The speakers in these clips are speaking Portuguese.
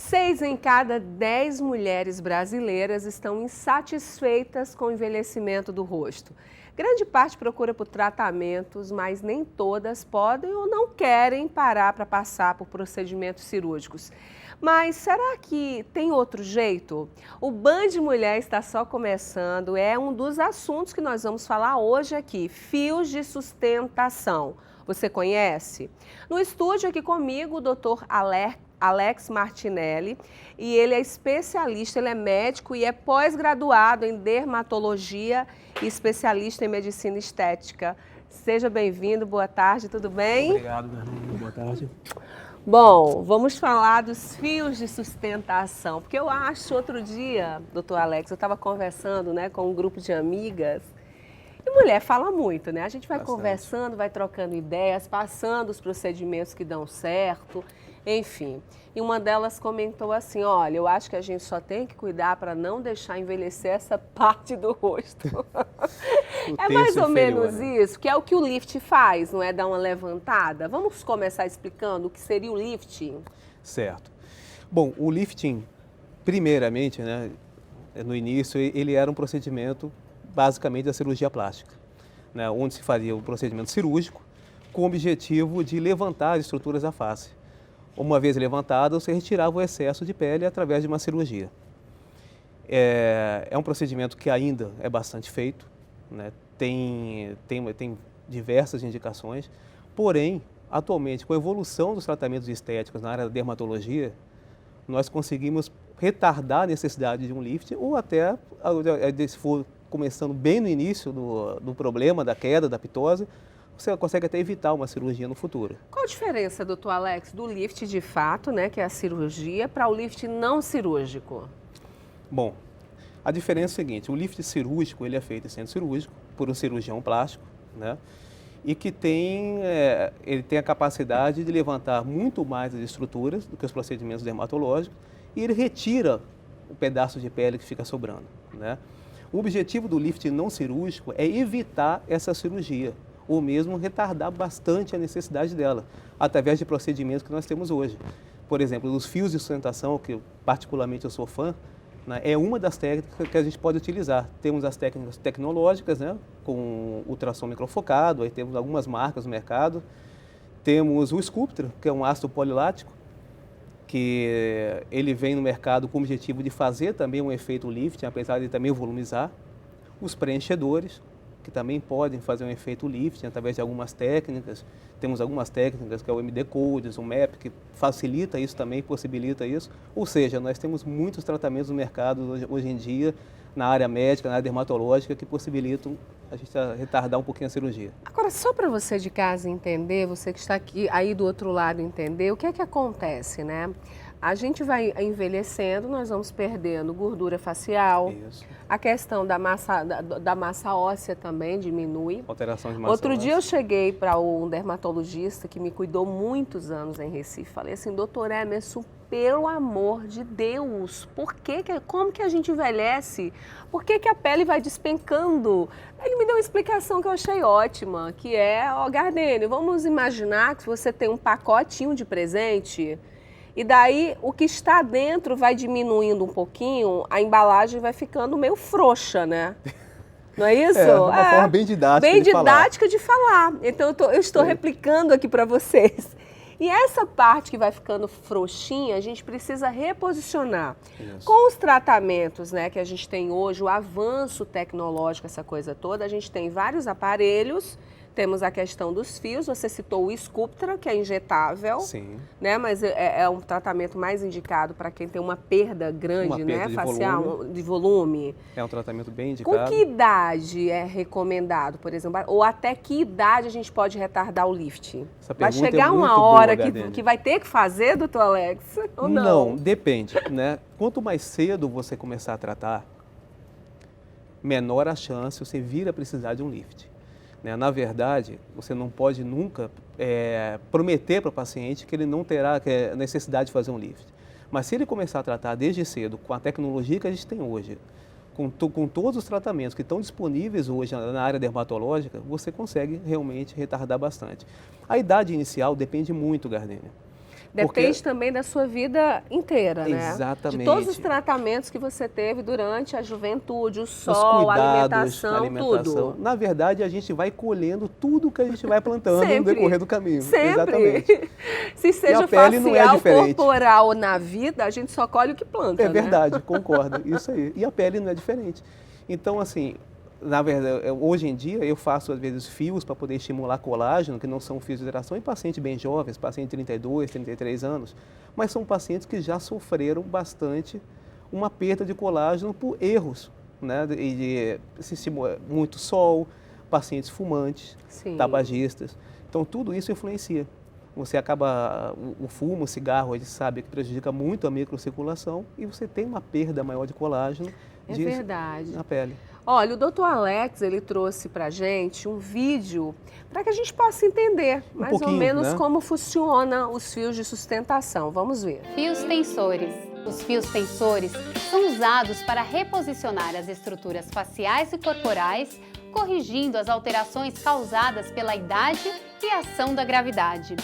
6 em cada 10 mulheres brasileiras estão insatisfeitas com o envelhecimento do rosto. Grande parte procura por tratamentos, mas nem todas podem ou não querem parar para passar por procedimentos cirúrgicos. Mas será que tem outro jeito? O Band Mulher está só começando, é um dos assuntos que nós vamos falar hoje aqui, fios de sustentação. Você conhece? No estúdio aqui comigo, o Dr. Alex Martinelli, e ele é especialista, ele é médico e é pós-graduado em dermatologia e especialista em medicina estética. Seja bem-vindo, boa tarde, tudo bem? Obrigado, boa tarde. Bom, vamos falar dos fios de sustentação, porque eu acho, outro dia, doutor Alex, eu estava conversando, com um grupo de amigas, e mulher fala muito, né? A gente vai conversando, vai trocando ideias, passando os procedimentos que dão certo, enfim. E uma delas comentou assim, olha, eu acho que a gente só tem que cuidar para não deixar envelhecer essa parte do rosto. É mais ou menos isso, que é o que o lift faz, não é? Dar uma levantada. Vamos começar explicando o que seria o lifting? Certo. Bom, o lifting, primeiramente, no início, ele era um procedimento basicamente da cirurgia plástica, onde se fazia um procedimento cirúrgico com o objetivo de levantar as estruturas da face. Uma vez levantada, você retirava o excesso de pele através de uma cirurgia. É um procedimento que ainda é bastante feito, tem diversas indicações, porém, atualmente, com a evolução dos tratamentos estéticos na área da dermatologia, nós conseguimos retardar a necessidade de um lifting ou até, se for começando bem no início do problema, da queda, da ptose, você consegue até evitar uma cirurgia no futuro. Qual a diferença, doutor Alex, do lift de fato, que é a cirurgia, para o lift não cirúrgico? Bom, a diferença é a seguinte, o lift cirúrgico ele é feito em centro cirúrgico por um cirurgião plástico, e que ele tem a capacidade de levantar muito mais as estruturas do que os procedimentos dermatológicos e ele retira o pedaço de pele que fica sobrando. O objetivo do lift não cirúrgico é evitar essa cirurgia, ou mesmo retardar bastante a necessidade dela, através de procedimentos que nós temos hoje. Por exemplo, os fios de sustentação, que particularmente eu sou fã, é uma das técnicas que a gente pode utilizar. Temos as técnicas tecnológicas, com ultrassom microfocado, aí temos algumas marcas no mercado. Temos o Sculptra, que é um ácido polilático, que ele vem no mercado com o objetivo de fazer também um efeito lifting, apesar de também volumizar. Os preenchedores, que também podem fazer um efeito lifting através de algumas técnicas. Temos algumas técnicas, que é o MD Codes, o MAP, que facilita isso também, possibilita isso. Ou seja, nós temos muitos tratamentos no mercado hoje em dia, na área médica, na área dermatológica, que possibilitam a gente retardar um pouquinho a cirurgia. Agora, só para você de casa entender, você que está aqui aí do outro lado entender, o que é que acontece, A gente vai envelhecendo, nós vamos perdendo gordura facial. Isso. A questão da massa óssea também diminui. Alteração de massa Outro óssea. dia eu cheguei para um dermatologista que me cuidou muitos anos em Recife. Falei assim, doutor Emerson, pelo amor de Deus, como que a gente envelhece? Por que a pele vai despencando? Ele me deu uma explicação que eu achei ótima, que é, Gardênio, vamos imaginar que você tem um pacotinho de presente e daí o que está dentro vai diminuindo um pouquinho, a embalagem vai ficando meio frouxa, Não é isso? É uma forma bem didática de falar. Então eu estou replicando aqui para vocês. E essa parte que vai ficando frouxinha, a gente precisa reposicionar. Isso. Com os tratamentos que a gente tem hoje, o avanço tecnológico, essa coisa toda, a gente tem vários aparelhos. Temos a questão dos fios, você citou o Sculptra, que é injetável, Sim. Mas é um tratamento mais indicado para quem tem uma perda grande, facial, de volume. É um tratamento bem indicado. Com que idade é recomendado, por exemplo? Ou até que idade a gente pode retardar o lift? Vai chegar uma hora que vai ter que fazer, doutor Alex? Ou não? Não, depende, Quanto mais cedo você começar a tratar, menor a chance você vir a precisar de um lift. Na verdade, você não pode nunca prometer para o paciente que ele não terá necessidade de fazer um lift. Mas se ele começar a tratar desde cedo, com a tecnologia que a gente tem hoje, com todos os tratamentos que estão disponíveis hoje na área dermatológica, você consegue realmente retardar bastante. A idade inicial depende muito, Gardênia. Depende também da sua vida inteira, né? Exatamente. De todos os tratamentos que você teve durante a juventude, o sol, a alimentação, tudo. Na verdade, a gente vai colhendo tudo que a gente vai plantando no Sempre. decorrer do caminho. Sempre. Exatamente. Se seja facial, corporal na vida, a gente só colhe o que planta, É né? verdade, concordo. Isso aí. E a pele não é diferente. Então, assim, na verdade, hoje em dia eu faço às vezes fios para poder estimular colágeno, que não são fios de hidratação, em pacientes bem jovens, pacientes de 32, 33 anos, mas são pacientes que já sofreram bastante uma perda de colágeno por erros, né? Muito sol, pacientes fumantes, Sim. tabagistas. Então, tudo isso influencia. Você acaba, o fumo, o cigarro, a gente sabe que prejudica muito a microcirculação e você tem uma perda maior de colágeno verdade. na pele. Olha, o Dr. Alex, ele trouxe pra gente um vídeo para que a gente possa entender mais ou menos, né, como funciona os fios de sustentação. Vamos ver. Fios tensores. Os fios tensores são usados para reposicionar as estruturas faciais e corporais, corrigindo as alterações causadas pela idade e ação da gravidade.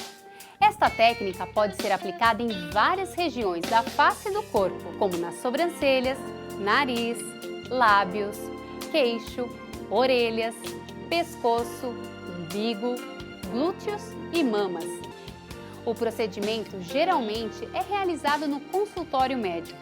Esta técnica pode ser aplicada em várias regiões da face do corpo, como nas sobrancelhas, nariz, lábios, queixo, orelhas, pescoço, umbigo, glúteos e mamas. O procedimento geralmente é realizado no consultório médico.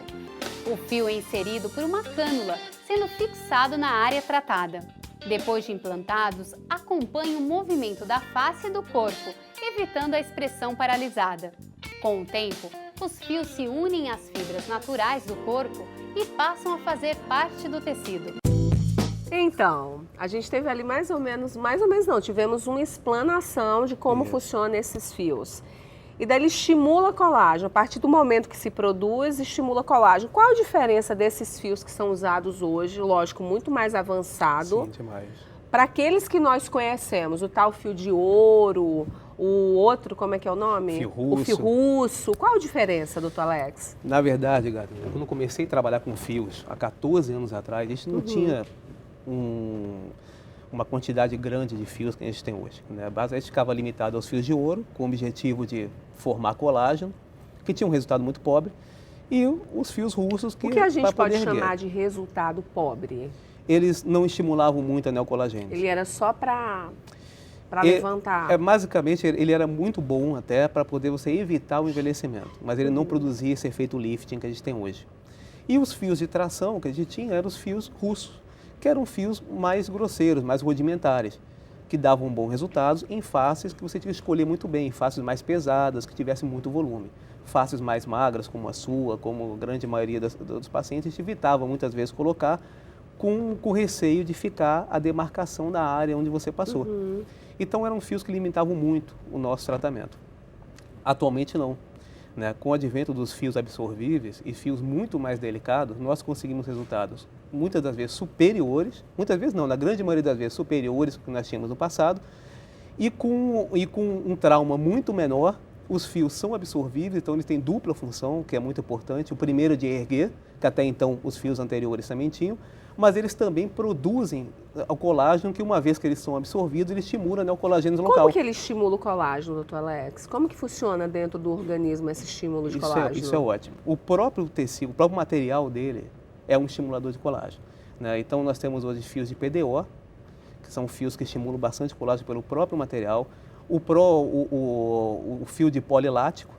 O fio é inserido por uma cânula, sendo fixado na área tratada. Depois de implantados, acompanhe o movimento da face e do corpo, evitando a expressão paralisada. Com o tempo, os fios se unem às fibras naturais do corpo e passam a fazer parte do tecido. Então, a gente teve ali mais ou menos não, tivemos uma explanação de como funcionam esses fios. E daí ele estimula colágeno, a partir do momento que se produz, estimula colágeno. Qual a diferença desses fios que são usados hoje, lógico, muito mais avançado, Sim, demais, para aqueles que nós conhecemos, o tal fio de ouro, o outro, como é que é o nome? Fio russo. O fio russo. Qual a diferença, doutor Alex? Na verdade, Gabi, quando eu comecei a trabalhar com fios, há 14 anos atrás, a gente não tinha uma quantidade grande de fios que a gente tem hoje, né? A gente ficava limitado aos fios de ouro, com o objetivo de formar colágeno, que tinha um resultado muito pobre, e os fios russos que... O que a gente pode chamar de resultado pobre? Eles não estimulavam muito a neocolagênese. Ele era só para levantar? Basicamente, ele era muito bom até para poder você evitar o envelhecimento, mas ele não produzia esse efeito lifting que a gente tem hoje. E os fios de tração que a gente tinha eram os fios russos, que eram fios mais grosseiros, mais rudimentares, que davam bons resultados em faces que você tinha que escolher muito bem, faces mais pesadas, que tivessem muito volume. Faces mais magras, como a sua, como a grande maioria dos pacientes, a gente evitava muitas vezes colocar com receio de ficar a demarcação da área onde você passou. Então eram fios que limitavam muito o nosso tratamento. Atualmente não. Né? Com o advento dos fios absorvíveis e fios muito mais delicados, nós conseguimos resultados muitas das vezes superiores, muitas vezes não, na grande maioria das vezes superiores que nós tínhamos no passado, e com um trauma muito menor. Os fios são absorvíveis, então eles têm dupla função, que é muito importante. O primeiro de erguer, que até então os fios anteriores também tinham, mas eles também produzem o colágeno, que uma vez que eles são absorvidos, ele estimula, né, o colágeno local. Como que ele estimula o colágeno, doutor Alex? Como que funciona dentro do organismo esse estímulo de colágeno? Isso é ótimo. O próprio tecido, o próprio material dele é um estimulador de colágeno, né? Então nós temos hoje fios de PDO, que são fios que estimulam bastante colágeno pelo próprio material. O fio de polilático,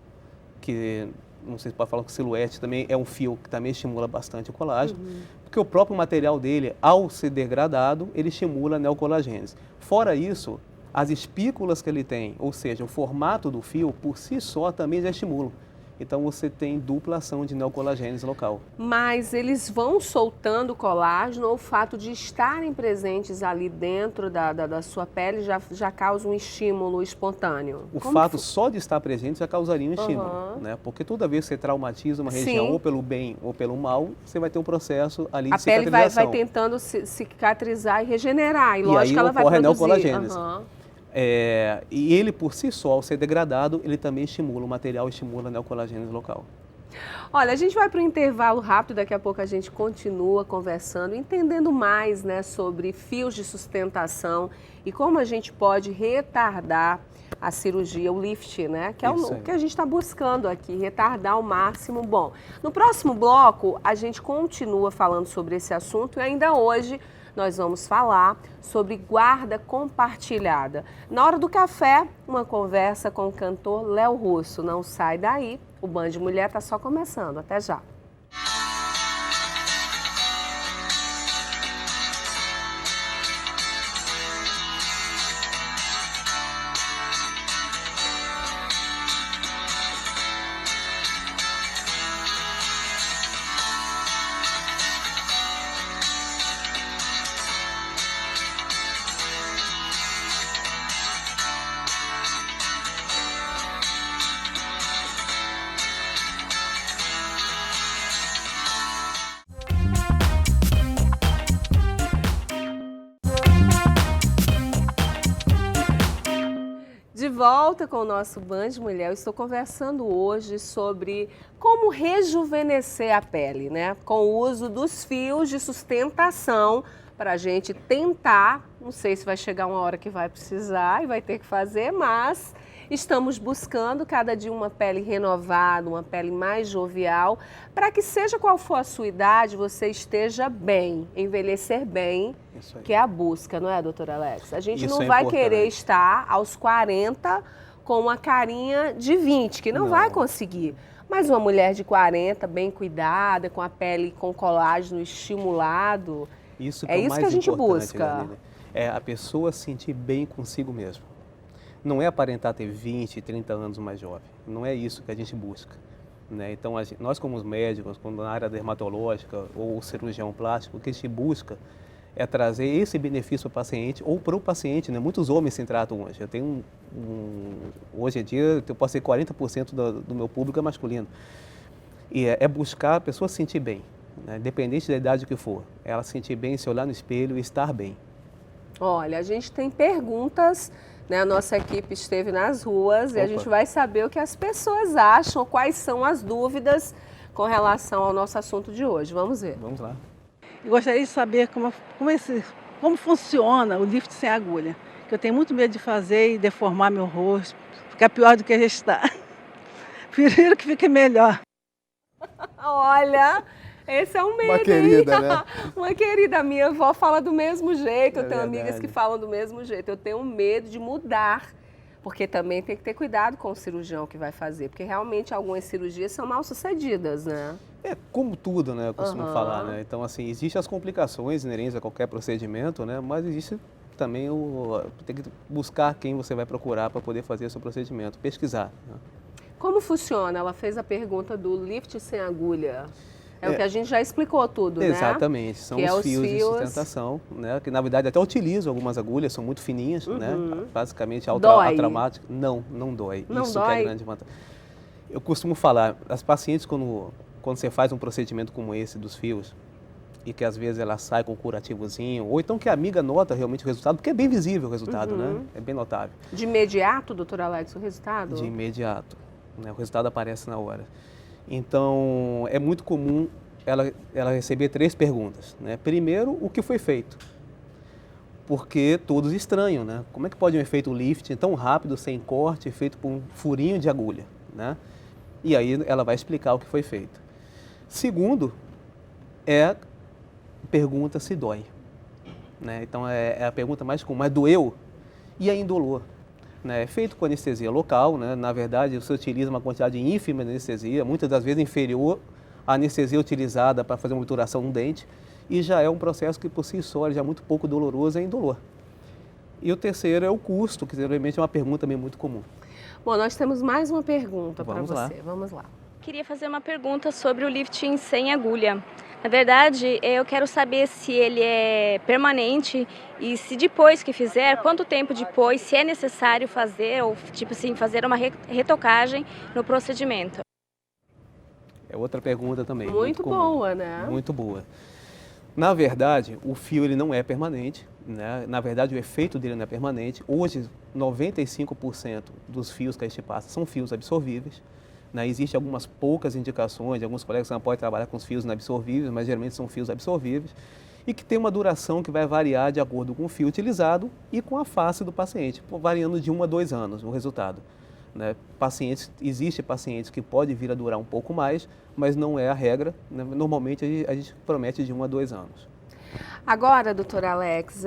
que não sei se pode falar com silhuete, também é um fio que também estimula bastante o colágeno, porque o próprio material dele, ao ser degradado, ele estimula a neocolagênese. Fora isso, as espículas que ele tem, ou seja, o formato do fio, por si só, também já estimulam. Então você tem dupla ação de neocolagênese local. Mas eles vão soltando colágeno ou o fato de estarem presentes ali dentro da sua pele já causa um estímulo espontâneo? O fato só de estar presente já causaria um estímulo, né? Porque toda vez que você traumatiza uma região, ou pelo bem ou pelo mal, você vai ter um processo ali de cicatrização. A pele vai tentando cicatrizar e regenerar, e lógico que ela vai produzir. produzir. A neocolagênese. E ele, por si só, ao ser degradado, ele também estimula, o material estimula a neocolagênese local. Olha, a gente vai para um intervalo rápido, daqui a pouco a gente continua conversando, entendendo mais, né, sobre fios de sustentação e como a gente pode retardar a cirurgia, o lift, né? Que é Isso o aí. que a gente está buscando aqui, retardar ao máximo. Bom, no próximo bloco, a gente continua falando sobre esse assunto e ainda hoje nós vamos falar sobre guarda compartilhada. Na hora do café, uma conversa com o cantor Léo Russo. Não sai daí, o Band Mulher está só começando. Até já. De volta com o nosso Band Mulher, eu estou conversando hoje sobre como rejuvenescer a pele, né? Com o uso dos fios de sustentação para a gente tentar, não sei se vai chegar uma hora que vai precisar e vai ter que fazer, mas estamos buscando cada dia uma pele renovada, uma pele mais jovial, para que seja qual for a sua idade, você esteja bem, envelhecer bem, Isso aí. que é a busca, não é, doutora Alex? A gente Isso não é vai importante. querer estar aos 40 com uma carinha de 20, que não vai conseguir. Mas uma mulher de 40, bem cuidada, com a pele com colágeno estimulado, Isso é o isso mais que a gente importante, busca. Aline. É a pessoa se sentir bem consigo mesmo. Não é aparentar ter 20, 30 anos mais jovem. Não é isso que a gente busca, né? Então, nós como os médicos, quando na área dermatológica ou cirurgião plástico, o que a gente busca é trazer esse benefício para o paciente ou para o paciente, né? Muitos homens se tratam hoje. Eu tenho hoje em dia, eu posso ser 40% do meu público é masculino. E é buscar a pessoa se sentir bem, né? Independente da idade que for. Ela se sentir bem, se olhar no espelho e estar bem. Olha, a gente tem perguntas, né? A nossa equipe esteve nas ruas e a Opa. gente vai saber o que as pessoas acham, quais são as dúvidas com relação ao nosso assunto de hoje. Vamos ver. Vamos lá. Eu gostaria de saber como funciona o lift sem agulha, que eu tenho muito medo de fazer e deformar meu rosto, ficar pior do que já está. Prefiro que fique melhor. Olha, esse é um medo, Uma querida, hein? né? Uma querida, minha avó fala do mesmo jeito, É eu tenho amigas verdade. que falam do mesmo jeito. Eu tenho medo de mudar, porque também tem que ter cuidado com o cirurgião que vai fazer, porque realmente algumas cirurgias são mal sucedidas, né? É como tudo, né? Eu costumo Aham. falar, né? Então, assim, existem as complicações inerentes a qualquer procedimento, né? Mas existe também tem que buscar quem você vai procurar para poder fazer o seu procedimento, pesquisar, né? Como funciona? Ela fez a pergunta do lift sem agulha. É o É. que a gente já explicou tudo, né? Exatamente, são Que é os os fios de fios. sustentação, né? Que na verdade até utilizam algumas agulhas, são muito fininhas, né? Basicamente Dói? traumática. Não dói. Não Isso que é dói? a grande vantagem. Eu costumo falar, as pacientes quando você faz um procedimento como esse dos fios, e que às vezes ela sai com um curativozinho, ou então que a amiga nota realmente o resultado, porque é bem visível o resultado, né? É bem notável. De imediato, doutora Alex, o resultado? De imediato, né? O resultado aparece na hora. Então, é muito comum ela receber 3 perguntas, né? Primeiro, o que foi feito? Porque todos estranham, né? Como é que pode um efeito lift tão rápido, sem corte, feito por um furinho de agulha, né? E aí ela vai explicar o que foi feito. Segundo, pergunta se dói, né? Então, é a pergunta mais comum, mas doeu? E a indolor? Né? É feito com anestesia local, né? Na verdade, você utiliza uma quantidade ínfima de anestesia, muitas das vezes inferior à anestesia utilizada para fazer uma obturação no dente, e já é um processo que por si só já é muito pouco doloroso e é indolor. E o terceiro é o custo, que geralmente é uma pergunta também muito comum. Bom, nós temos mais uma pergunta para Vamos lá. você. Vamos lá. Queria fazer uma pergunta sobre o lifting sem agulha. Na verdade, eu quero saber se ele é permanente e se depois que fizer, quanto tempo depois, se é necessário fazer, ou tipo assim, fazer uma retocagem no procedimento. É outra pergunta também. Muito comum. boa, né? Muito boa. Na verdade, o fio ele não é permanente, né? Na verdade, o efeito dele não é permanente. Hoje, 95% dos fios que a gente passa são fios absorvíveis, né? Existem algumas poucas indicações, alguns colegas que não podem trabalhar com os fios inabsorvíveis, mas geralmente são fios absorvíveis. e que tem uma duração que vai variar de acordo com o fio utilizado e com a face do paciente, variando de 1 a 2 anos o resultado. Né? Existe pacientes que pode vir a durar um pouco mais, mas não é a regra. Né? Normalmente a gente promete de 1 a 2 anos. Agora, doutor Alex,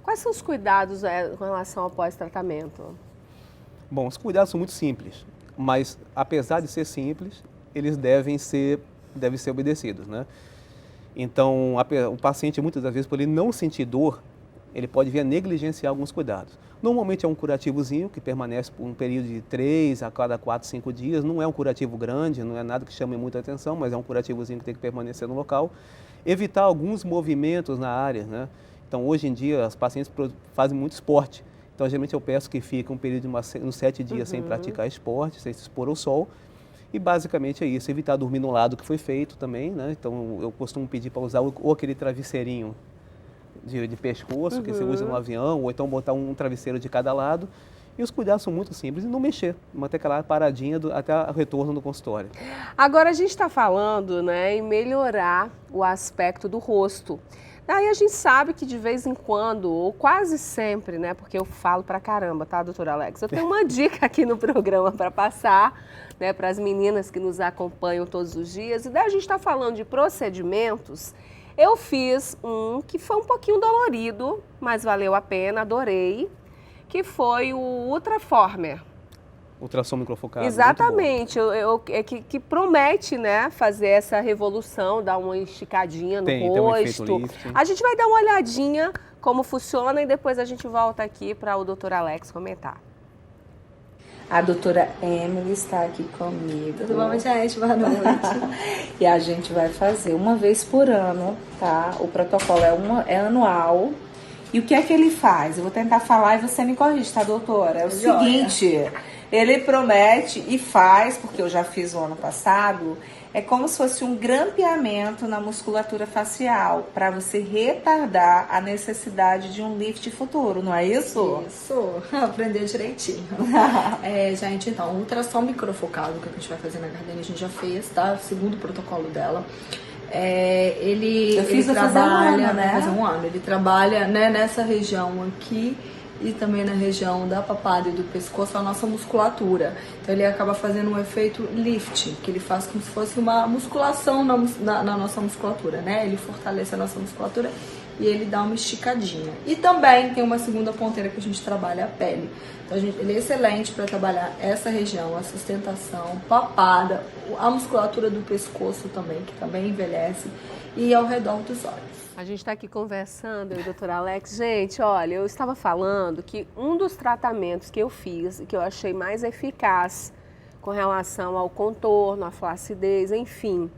quais são os cuidados com relação ao pós-tratamento? Bom, os cuidados são muito simples, mas apesar de ser simples, eles devem ser obedecidos, né? Então, o paciente, muitas das vezes, por ele não sentir dor, ele pode vir a negligenciar alguns cuidados. Normalmente é um curativozinho que permanece por um período de 3 a cada 4, 5 dias. Não é um curativo grande, não é nada que chame muita atenção, mas é um curativozinho que tem que permanecer no local. Evitar alguns movimentos na área, né? Então, hoje em dia, as pacientes fazem muito esporte. Então, geralmente eu peço que fique um período de uns 7 dias sem praticar esporte, sem se expor ao sol. E basicamente é isso, evitar dormir no lado que foi feito também, né? Então, eu costumo pedir para usar ou aquele travesseirinho de pescoço que você usa no avião, ou então botar um travesseiro de cada lado. E os cuidados são muito simples e não mexer, manter aquela paradinha até o retorno do consultório. Agora a gente está falando, né, em melhorar o aspecto do rosto. Daí a gente sabe que de vez em quando, ou quase sempre, né, porque eu falo pra caramba, tá, doutor Alex? Eu tenho uma dica aqui no programa para passar, né, para as meninas que nos acompanham todos os dias. E daí a gente está falando de procedimentos. Eu fiz um que foi um pouquinho dolorido, mas valeu a pena, adorei, que foi o Ultraformer. Ultrassom microfocado. Exatamente, que promete, né, fazer essa revolução, dar uma esticadinha no tem um efeito rosto. lifting. A gente vai dar uma olhadinha como funciona e depois a gente volta aqui para o doutor Alex comentar. A doutora Emily está aqui comigo. Tudo bom, gente? Boa noite. E a gente vai fazer uma vez por ano, tá? O protocolo é anual. E o que é que ele faz? Eu vou tentar falar e você me corrige, tá, doutora? É o seguinte, ele promete e faz, porque eu já fiz o ano passado, é como se fosse um grampeamento na musculatura facial, para você retardar a necessidade de um lift futuro, não é isso? Isso, aprendeu direitinho. Gente, então, o ultrassom microfocado que a gente vai fazer na Gardenia, a gente já fez, tá? O segundo protocolo dela. Ele trabalha, né? Fazer um ano. Ele trabalha, né, nessa região aqui e também na região da papada e do pescoço, a nossa musculatura. Então ele acaba fazendo um efeito lift, que ele faz como se fosse uma musculação na nossa musculatura, né? Ele fortalece a nossa musculatura e ele dá uma esticadinha. E também tem uma segunda ponteira que a gente trabalha a pele. Então ele é excelente para trabalhar essa região, a sustentação, papada, a musculatura do pescoço também, que também envelhece, e ao redor dos olhos. A gente está aqui conversando, eu e o doutor Alex. Gente, olha, eu estava falando que um dos tratamentos que eu fiz e que eu achei mais eficaz com relação ao contorno, à flacidez, enfim,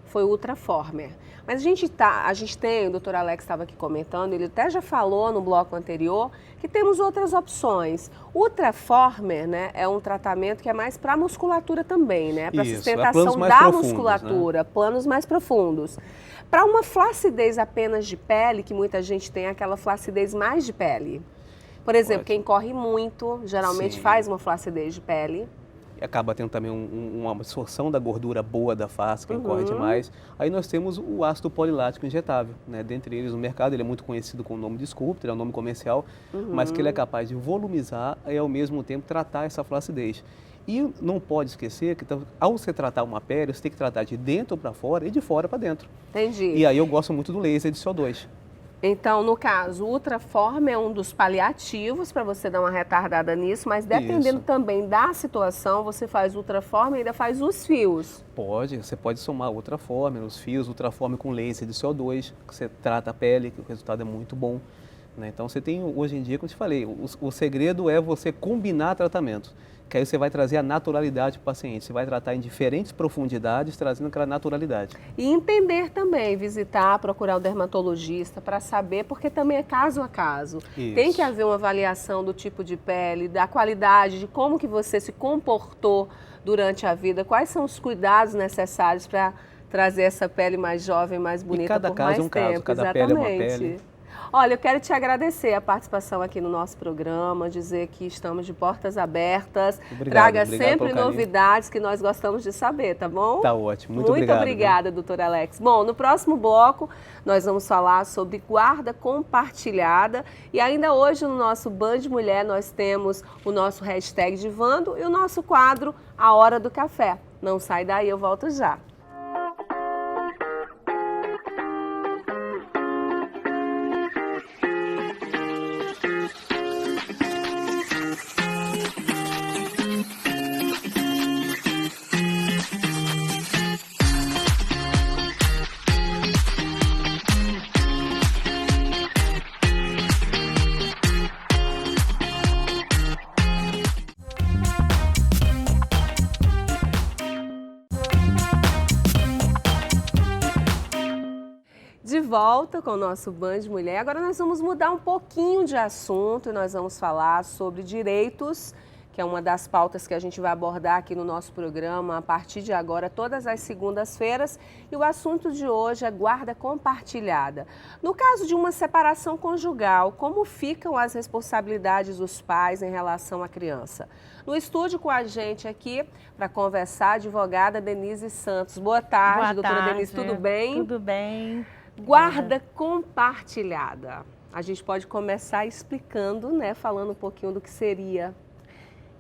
foi o Ultraformer. Mas a gente tem, o doutor Alex estava aqui comentando, ele até já falou no bloco anterior, que temos outras opções. O Ultraformer, né, é um tratamento que é mais para a musculatura também, né? Para sustentação da musculatura, né? Planos mais profundos. Para uma flacidez apenas de pele, que muita gente tem aquela flacidez mais de pele. Por exemplo, quem corre muito, geralmente faz uma flacidez de pele. Acaba tendo também uma absorção da gordura boa da face, quem corre demais. Aí nós temos o ácido polilático injetável, né? Dentre eles no mercado, ele é muito conhecido com o nome de Sculptra, é um nome comercial, mas que ele é capaz de volumizar e ao mesmo tempo tratar essa flacidez. E não pode esquecer que ao você tratar uma pele, você tem que tratar de dentro para fora e de fora para dentro. Entendi. E aí eu gosto muito do laser de CO2. Então, no caso, o Ultraformer é um dos paliativos para você dar uma retardada nisso, mas dependendo também da situação, você faz Ultraformer e ainda faz os fios. Você pode somar Ultraformer, os fios, Ultraformer com laser de CO2, que você trata a pele, que o resultado é muito bom. Né? Então, você tem, hoje em dia, como eu te falei, o segredo é você combinar tratamentos, que aí você vai trazer a naturalidade para o paciente, você vai tratar em diferentes profundidades, trazendo aquela naturalidade. E entender também, visitar, procurar o dermatologista para saber, porque também é caso a caso. Isso. Tem que haver uma avaliação do tipo de pele, da qualidade, de como que você se comportou durante a vida, quais são os cuidados necessários para trazer essa pele mais jovem, mais bonita por mais tempo. Cada caso é um caso, cada pele é uma pele. Olha, eu quero te agradecer a participação aqui no nosso programa, dizer que estamos de portas abertas. Traga sempre novidades que nós gostamos de saber, tá bom? Tá ótimo, muito obrigado. Muito obrigada, doutor Alex. Bom, no próximo bloco nós vamos falar sobre guarda compartilhada e ainda hoje no nosso Band Mulher nós temos o nosso hashtag Divando e o nosso quadro A Hora do Café. Não sai daí, eu volto já. De volta com o nosso Band Mulher. Agora nós vamos mudar um pouquinho de assunto e nós vamos falar sobre direitos, que é uma das pautas que a gente vai abordar aqui no nosso programa a partir de agora, todas as segundas-feiras. E o assunto de hoje é guarda compartilhada. No caso de uma separação conjugal, como ficam as responsabilidades dos pais em relação à criança? No estúdio com a gente aqui, para conversar, a advogada Denise Santos. Boa tarde, doutora Denise, tudo bem? Tudo bem. Guarda compartilhada. A gente pode começar explicando, né, falando um pouquinho do que seria.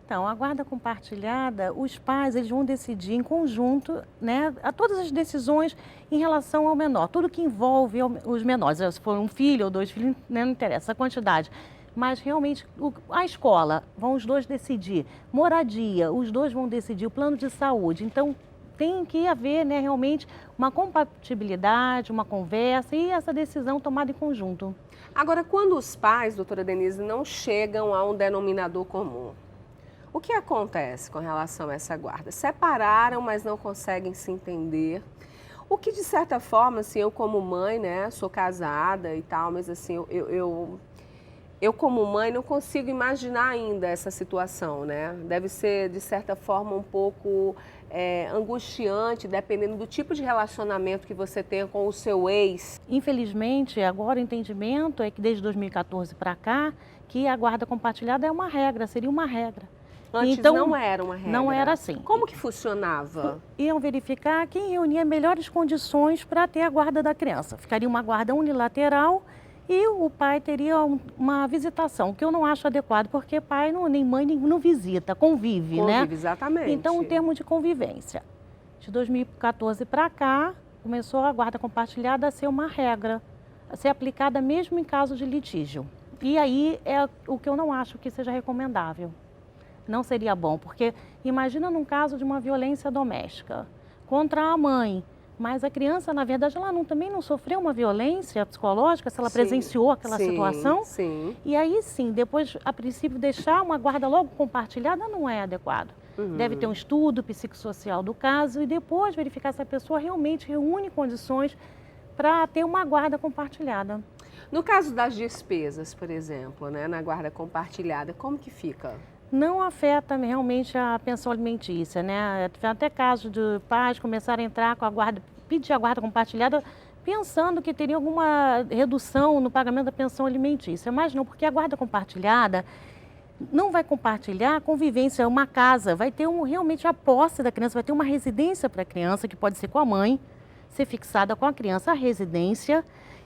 Então, a guarda compartilhada, os pais eles vão decidir em conjunto, né, a todas as decisões em relação ao menor, tudo que envolve os menores, se for um filho ou 2 filhos, né, não interessa a quantidade. Mas realmente a escola, vão os dois decidir, moradia, os dois vão decidir, o plano de saúde. Então, tem que haver, né, realmente uma compatibilidade, uma conversa e essa decisão tomada em conjunto. Agora, quando os pais, doutora Denise, não chegam a um denominador comum, o que acontece com relação a essa guarda? Separaram, mas não conseguem se entender. O que, de certa forma, assim, eu como mãe, né, sou casada e tal, mas assim, eu como mãe não consigo imaginar ainda essa situação, né? Deve ser, de certa forma, um pouco angustiante, dependendo do tipo de relacionamento que você tenha com o seu ex. Infelizmente, agora o entendimento é que desde 2014 para cá, que a guarda compartilhada é uma regra, seria uma regra. Antes então, não era uma regra. Não era assim. Como que funcionava? Iam verificar quem reunia melhores condições para ter a guarda da criança. Ficaria uma guarda unilateral e o pai teria uma visitação, que eu não acho adequado, porque pai nem mãe não visita, convive, né? Convive, exatamente. Então, um termo de convivência. De 2014 para cá, começou a guarda compartilhada a ser uma regra, a ser aplicada mesmo em caso de litígio. E aí é o que eu não acho que seja recomendável. Não seria bom, porque imagina num caso de uma violência doméstica contra a mãe, mas a criança, na verdade, ela também não sofreu uma violência psicológica, se ela presenciou aquela situação. Sim. E aí sim, depois, a princípio, deixar uma guarda logo compartilhada não é adequado. Deve ter um estudo psicossocial do caso e depois verificar se a pessoa realmente reúne condições para ter uma guarda compartilhada. No caso das despesas, por exemplo, né, na guarda compartilhada, como que fica? Não afeta realmente a pensão alimentícia, né? Tem até casos de pais começarem a entrar com a guarda, pedir a guarda compartilhada, pensando que teria alguma redução no pagamento da pensão alimentícia. Mas não, porque a guarda compartilhada não vai compartilhar a convivência, uma casa, vai ter realmente a posse da criança, vai ter uma residência para a criança, que pode ser com a mãe, ser fixada com a criança a residência,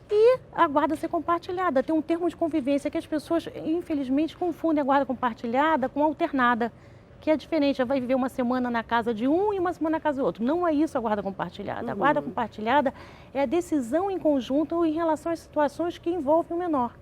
e a guarda ser compartilhada. Tem um termo de convivência que as pessoas, infelizmente, confundem a guarda compartilhada com alternada, que é diferente. Vai viver uma semana na casa de um e uma semana na casa do outro. Não é isso a guarda compartilhada. A guarda compartilhada é a decisão em conjunto em relação às situações que envolvem o menor.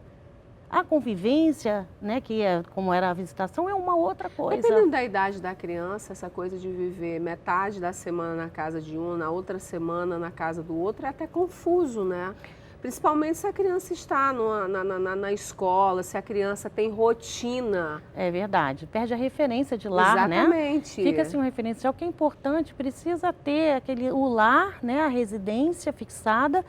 A convivência, né, que é como era a visitação, é uma outra coisa. Dependendo da idade da criança, essa coisa de viver metade da semana na casa de um, na outra semana na casa do outro, é até confuso, né? Principalmente se a criança está na escola, se a criança tem rotina. É verdade, perde a referência de lar, né? Exatamente. Fica assim um referencial que é importante, precisa ter o lar, né, a residência fixada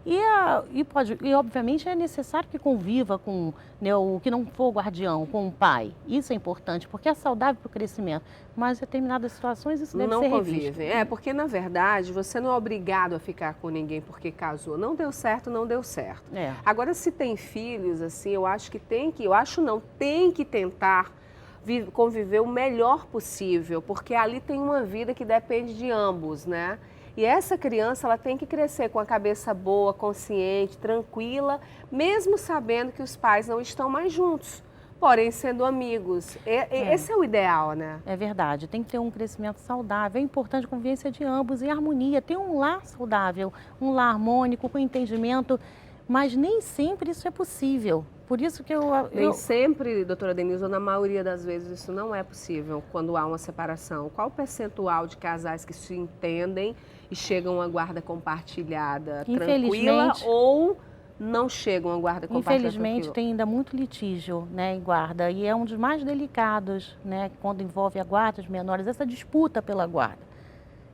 E obviamente é necessário que conviva com, né, o que não for guardião, com o pai. Isso é importante, porque é saudável para o crescimento. Mas em determinadas situações isso deve ser revisto. Não convivem. Porque na verdade você não é obrigado a ficar com ninguém porque casou. Não deu certo, não deu certo. Agora, se tem filhos, assim, eu acho que tem que tentar conviver o melhor possível, porque ali tem uma vida que depende de ambos, né? E essa criança, ela tem que crescer com a cabeça boa, consciente, tranquila, mesmo sabendo que os pais não estão mais juntos, porém sendo amigos. Esse é o ideal, né? É verdade, tem que ter um crescimento saudável. É importante a convivência de ambos em harmonia, ter um lar saudável, um lar harmônico, com entendimento, mas nem sempre isso é possível. Por isso que Nem sempre, doutora Denise, ou na maioria das vezes isso não é possível quando há uma separação. Qual o percentual de casais que se entendem e chegam a uma guarda compartilhada tranquila ou não chegam a uma guarda compartilhada infelizmente tranquila? Tem ainda muito litígio, né, em guarda, e é um dos mais delicados, né, quando envolve a guarda dos menores, essa disputa pela guarda.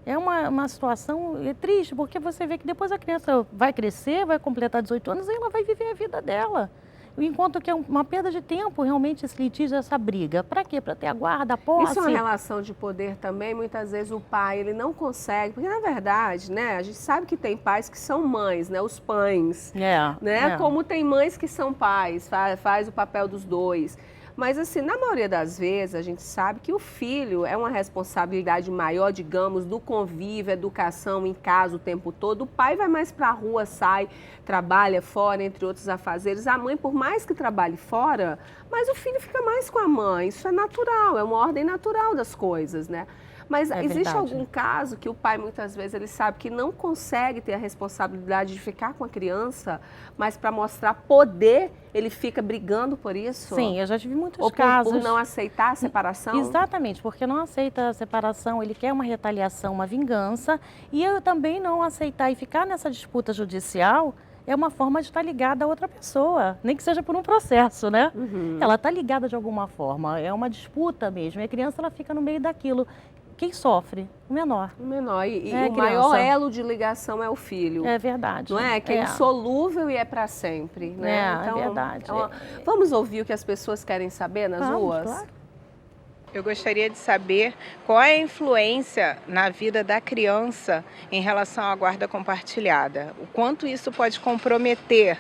É uma situação triste, porque você vê que depois a criança vai crescer, vai completar 18 anos e ela vai viver a vida dela. Enquanto que é uma perda de tempo, realmente, esse litígio, essa briga. Para quê? Para ter a guarda, a posse. Isso é uma relação de poder também. Muitas vezes o pai, ele não consegue, porque na verdade, né, a gente sabe que tem pais que são mães, né, os pães, né, como tem mães que são pais, faz o papel dos dois. Mas assim, na maioria das vezes, a gente sabe que o filho é uma responsabilidade maior, digamos, do convívio, educação em casa o tempo todo. O pai vai mais para a rua, sai, trabalha fora, entre outros afazeres. A mãe, por mais que trabalhe fora, mas o filho fica mais com a mãe. Isso é natural, é uma ordem natural das coisas, né? Mas existe algum caso que o pai, muitas vezes, ele sabe que não consegue ter a responsabilidade de ficar com a criança, mas para mostrar poder, ele fica brigando por isso? Sim, eu já tive muitos casos. Ou por não aceitar a separação? Exatamente, porque não aceita a separação, ele quer uma retaliação, uma vingança, e eu também não aceitar e ficar nessa disputa judicial é uma forma de estar ligada a outra pessoa, nem que seja por um processo, né? Ela está ligada de alguma forma, é uma disputa mesmo, e a criança ela fica no meio daquilo. Quem sofre? O menor. O menor. E o maior elo de ligação é o filho. É verdade. Não é? Que é insolúvel e é para sempre. Né? Então, é verdade. Vamos ouvir o que as pessoas querem saber nas ruas? Claro. Eu gostaria de saber qual é a influência na vida da criança em relação à guarda compartilhada. O quanto isso pode comprometer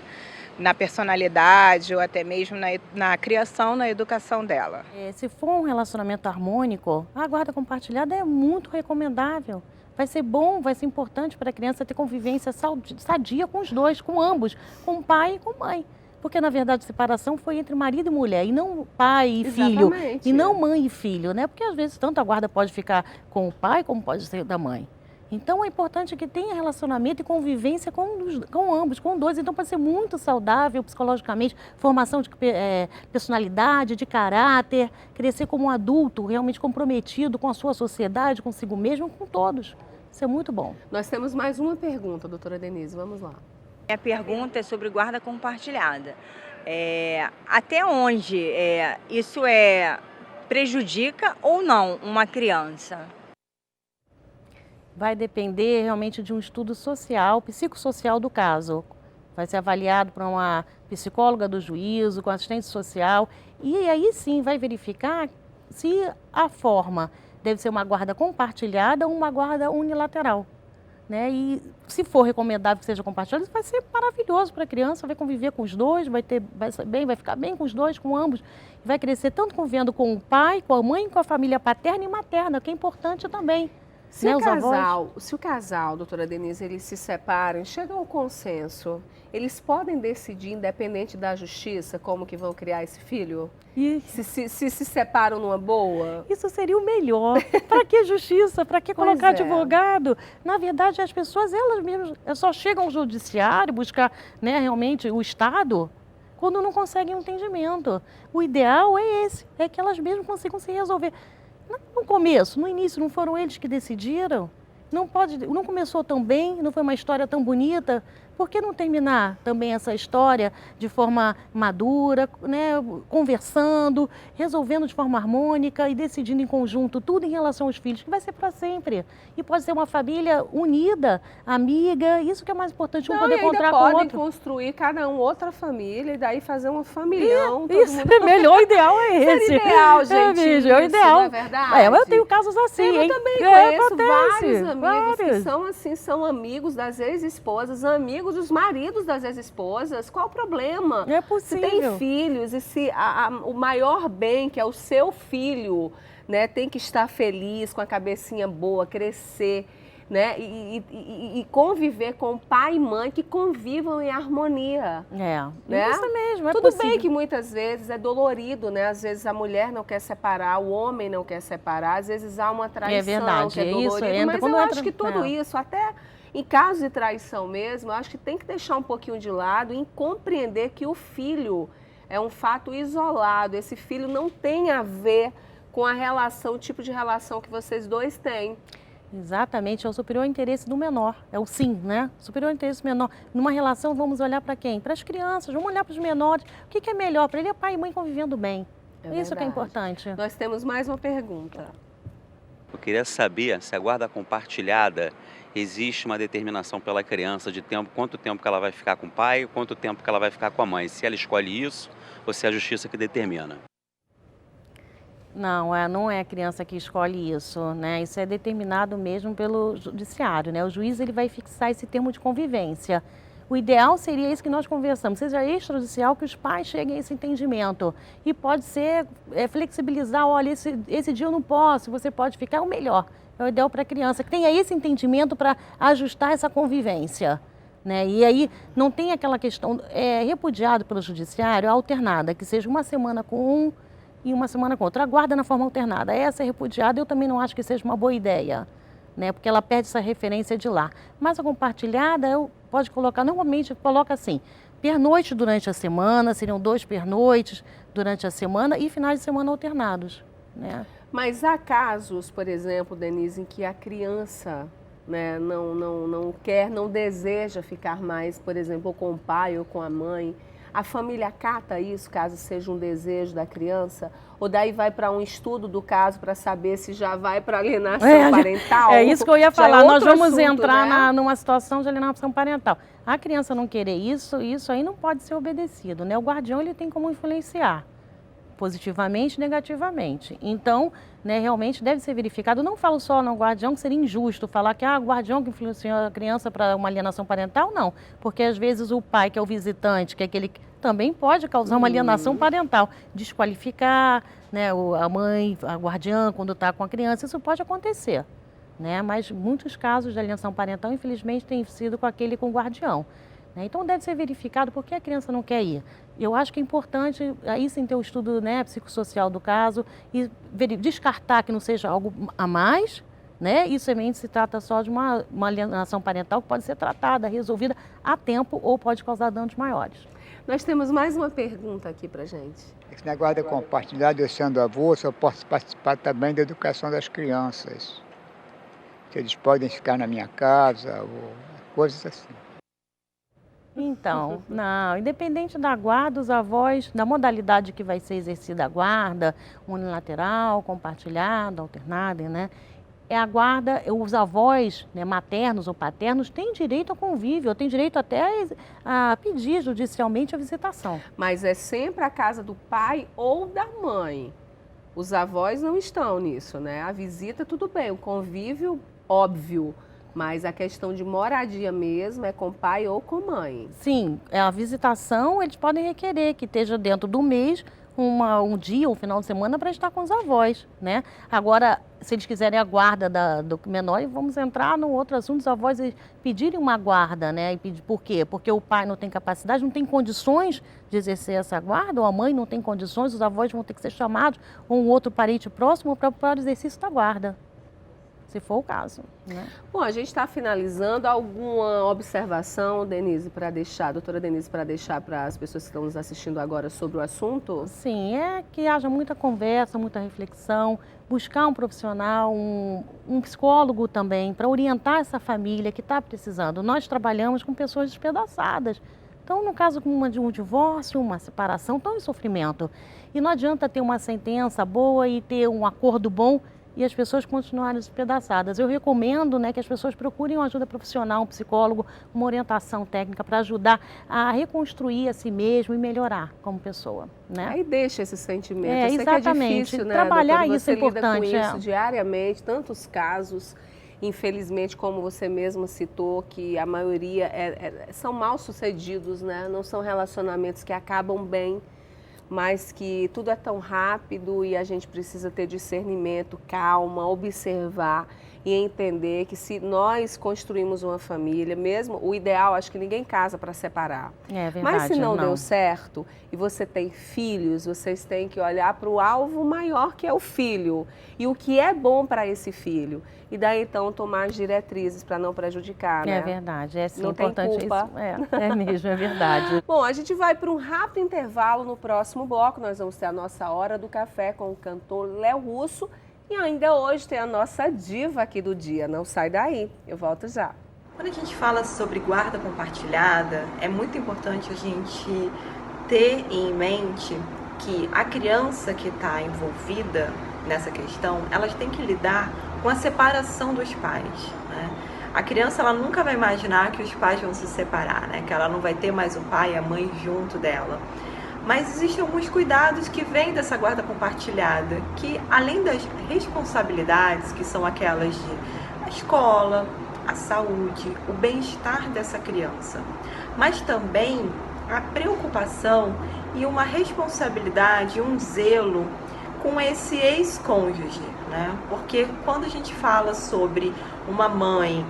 na personalidade ou até mesmo na criação, na educação dela. Se for um relacionamento harmônico, a guarda compartilhada é muito recomendável. Vai ser bom, vai ser importante para a criança ter convivência sadia com os dois, com ambos, com o pai e com a mãe. Porque, na verdade, a separação foi entre marido e mulher, e não pai e filho, e não mãe e filho, né? Porque, às vezes, tanto a guarda pode ficar com o pai, como pode ser da mãe. Então, é importante que tenha relacionamento e convivência com ambos, com dois. Então, pode ser muito saudável psicologicamente, formação de personalidade, de caráter, crescer como um adulto realmente comprometido com a sua sociedade, consigo mesmo, com todos. Isso é muito bom. Nós temos mais uma pergunta, doutora Denise, vamos lá. A pergunta é sobre guarda compartilhada. Até onde isso prejudica ou não uma criança? Vai depender realmente de um estudo social, psicossocial do caso. Vai ser avaliado por uma psicóloga do juízo, com assistente social, e aí sim vai verificar se a forma deve ser uma guarda compartilhada ou uma guarda unilateral. Né? E se for recomendável que seja compartilhado, isso vai ser maravilhoso para a criança, vai conviver com os dois, vai ficar bem com os dois, com ambos, vai crescer tanto convivendo com o pai, com a mãe, com a família paterna e materna, que é importante também. Se o casal, doutora Denise, eles se separam, chegam ao consenso, eles podem decidir, independente da justiça, como que vão criar esse filho? Se separam numa boa? Isso seria o melhor. Para que justiça? Para que colocar advogado? Na verdade, as pessoas, elas mesmas, só chegam ao judiciário buscar, né, realmente o Estado quando não conseguem um entendimento. O ideal é esse, é que elas mesmas consigam se resolver. No começo, no início, não foram eles que decidiram? não começou tão bem, não foi uma história tão bonita, por que não terminar também essa história de forma madura, né, conversando, resolvendo de forma harmônica e decidindo em conjunto tudo em relação aos filhos, que vai ser para sempre. E pode ser uma família unida, amiga, isso que é mais importante, um poder encontrar com o outro. Podem construir cada um outra família e daí fazer um familhão. Isso é melhor, o ideal é esse. Seria ideal, gente. É o ideal. Não é verdade? Eu tenho casos assim, eu hein? também conheço acontece, vários amigos que são assim, são amigos das ex-esposas, amigos dos maridos das ex-esposas. Qual o problema? É possível. Se tem filhos e se o maior bem, que é o seu filho, né, tem que estar feliz, com a cabecinha boa, crescer, né, e conviver com pai e mãe que convivam em harmonia. Né? Isso mesmo, é Tudo possível. bem que muitas vezes é dolorido, né? Às vezes a mulher não quer separar, o homem não quer separar, às vezes há uma traição, É verdade, que é dolorido, isso entra mas quando eu entra- acho que tudo isso, até em caso de traição mesmo, eu acho que tem que deixar um pouquinho de lado e compreender que o filho é um fato isolado, esse filho não tem a ver com a relação, o tipo de relação que vocês dois têm. Exatamente, é o superior interesse do menor, é o sim, né? Superior interesse menor. Numa relação, vamos olhar para quem? Para as crianças, vamos olhar para os menores. O que é melhor? Para ele é pai e mãe convivendo bem. Isso que é importante. Nós temos mais uma pergunta. Eu queria saber se a guarda compartilhada existe uma determinação pela criança de tempo, quanto tempo que ela vai ficar com o pai, quanto tempo que ela vai ficar com a mãe, se ela escolhe isso ou se é a justiça que determina. Não é a criança que escolhe isso, né? Isso é determinado mesmo pelo judiciário, né? O juiz ele vai fixar esse termo de convivência. O ideal seria isso que nós conversamos, seja extrajudicial, que os pais cheguem a esse entendimento. E pode ser flexibilizar, olha, esse dia eu não posso, você pode ficar, é o melhor. É o ideal para a criança, que tenha esse entendimento para ajustar essa convivência. Né? E aí não tem aquela questão, repudiado pelo judiciário, a alternada, que seja uma semana com um e uma semana com outro. A guarda na forma alternada, essa é repudiada, eu também não acho que seja uma boa ideia, né? Porque ela perde essa referência de lá. Mas a compartilhada, pode colocar, normalmente coloca assim, pernoite durante a semana, seriam 2 pernoites durante a semana e finais de semana alternados, né? Mas há casos, por exemplo, Denise, em que a criança, né, não quer, não deseja ficar mais, por exemplo, com o pai ou com a mãe. A família acata isso, caso seja um desejo da criança? Ou daí vai para um estudo do caso para saber se já vai para alienação parental? É isso que eu ia falar. Nós vamos assunto, entrar né? numa situação de alienação parental. A criança não querer isso aí não pode ser obedecido, né? O guardião ele tem como influenciar positivamente e negativamente. Então, né, realmente deve ser verificado. Não falo só no guardião, que seria injusto falar que o guardião que influenciou a criança para uma alienação parental, não. Porque às vezes o pai, que é o visitante, que é aquele que também pode causar uma alienação parental, desqualificar, né, a mãe, a guardiã, quando está com a criança, isso pode acontecer. Né? Mas muitos casos de alienação parental, infelizmente, têm sido com o guardião. Então deve ser verificado por que a criança não quer ir. Eu acho que é importante aí sim ter o estudo, né, psicossocial do caso e descartar que não seja algo a mais, né? E somente se trata só de uma alienação parental que pode ser tratada, resolvida a tempo ou pode causar danos maiores. Nós temos mais uma pergunta aqui pra gente. Na guarda compartilhada, eu sendo avô, só posso participar também da educação das crianças. Se eles podem ficar na minha casa ou coisas assim. Então, não, independente da guarda, os avós, da modalidade que vai ser exercida a guarda, unilateral, compartilhada, alternada, né? A guarda, os avós, né, maternos ou paternos, têm direito ao convívio, têm direito até a pedir judicialmente a visitação. Mas é sempre a casa do pai ou da mãe. Os avós não estão nisso, né? A visita, tudo bem, o convívio, óbvio. Mas a questão de moradia mesmo é com pai ou com mãe. Sim, a visitação eles podem requerer que esteja dentro do mês, um dia ou um final de semana para estar com os avós, né? Agora, se eles quiserem a guarda do menor, vamos entrar no outro assunto, os avós pedirem uma guarda, né? E por quê? Porque o pai não tem capacidade, não tem condições de exercer essa guarda, ou a mãe não tem condições, os avós vão ter que ser chamados, ou um outro parente próximo para o exercício da guarda. se for o caso, né? Bom, a gente está finalizando. Alguma observação, Denise, doutora Denise, para deixar para as pessoas que estão nos assistindo agora sobre o assunto? Sim, é que haja muita conversa, muita reflexão, buscar um profissional, um psicólogo também, para orientar essa família que está precisando. Nós trabalhamos com pessoas despedaçadas. Então, no caso de um divórcio, uma separação, estão em sofrimento. E não adianta ter uma sentença boa e ter um acordo bom e as pessoas continuarem despedaçadas. Eu recomendo, né, que as pessoas procurem uma ajuda profissional, um psicólogo, uma orientação técnica para ajudar a reconstruir a si mesmo e melhorar como pessoa, né? Aí deixa esse sentimento. Eu sei exatamente. Que é difícil, né, Trabalhar doutora, isso é importante. Lida com isso diariamente, tantos casos, infelizmente, como você mesma citou, que a maioria são mal sucedidos, né? Não são relacionamentos que acabam bem, mas que tudo é tão rápido e a gente precisa ter discernimento, calma, observar e entender que se nós construímos uma família, mesmo o ideal, acho que ninguém casa para separar. É verdade. Mas se não deu certo e você tem filhos, vocês têm que olhar para o alvo maior, que é o filho, e o que é bom para esse filho. E daí então tomar as diretrizes para não prejudicar, né? É verdade, é sim, não importante tem culpa. isso. É mesmo, é verdade. Bom, a gente vai para um rápido intervalo. No próximo bloco nós vamos ter a nossa Hora do Café com o cantor Léo Russo. E ainda hoje tem a nossa diva aqui do dia. Não sai daí, eu volto já. Quando a gente fala sobre guarda compartilhada, é muito importante a gente ter em mente que a criança que está envolvida nessa questão, elas têm que lidar com a separação dos pais, né? A criança, ela nunca vai imaginar que os pais vão se separar, né? Que ela não vai ter mais o pai e a mãe junto dela. Mas existem alguns cuidados que vêm dessa guarda compartilhada, que além das responsabilidades, que são aquelas de a escola, a saúde, o bem-estar dessa criança, mas também a preocupação e uma responsabilidade, um zelo com esse ex-cônjuge, né? Porque quando a gente fala sobre uma mãe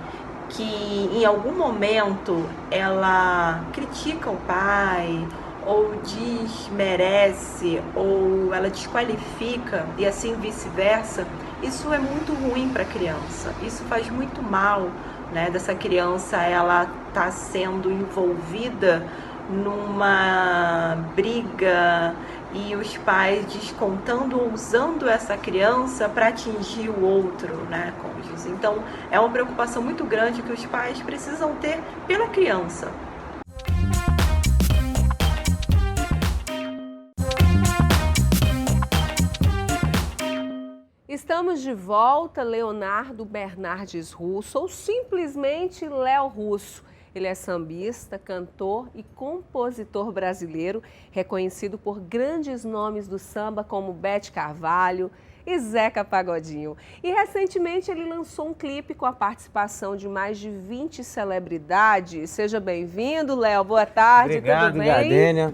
que em algum momento ela critica o pai, ou desmerece, ou ela desqualifica, e assim vice-versa, isso é muito ruim para a criança, isso faz muito mal, né? Dessa criança, ela está sendo envolvida numa briga e os pais descontando ou usando essa criança para atingir o outro, né, cônjuge. Então, é uma preocupação muito grande que os pais precisam ter pela criança. Estamos de volta, Leonardo Bernardes Russo, ou simplesmente Léo Russo. Ele é sambista, cantor e compositor brasileiro, reconhecido por grandes nomes do samba como Bete Carvalho e Zeca Pagodinho. E recentemente ele lançou um clipe com a participação de mais de 20 celebridades. Seja bem-vindo, Léo. Boa tarde, Obrigado, tudo bem? Gardênia.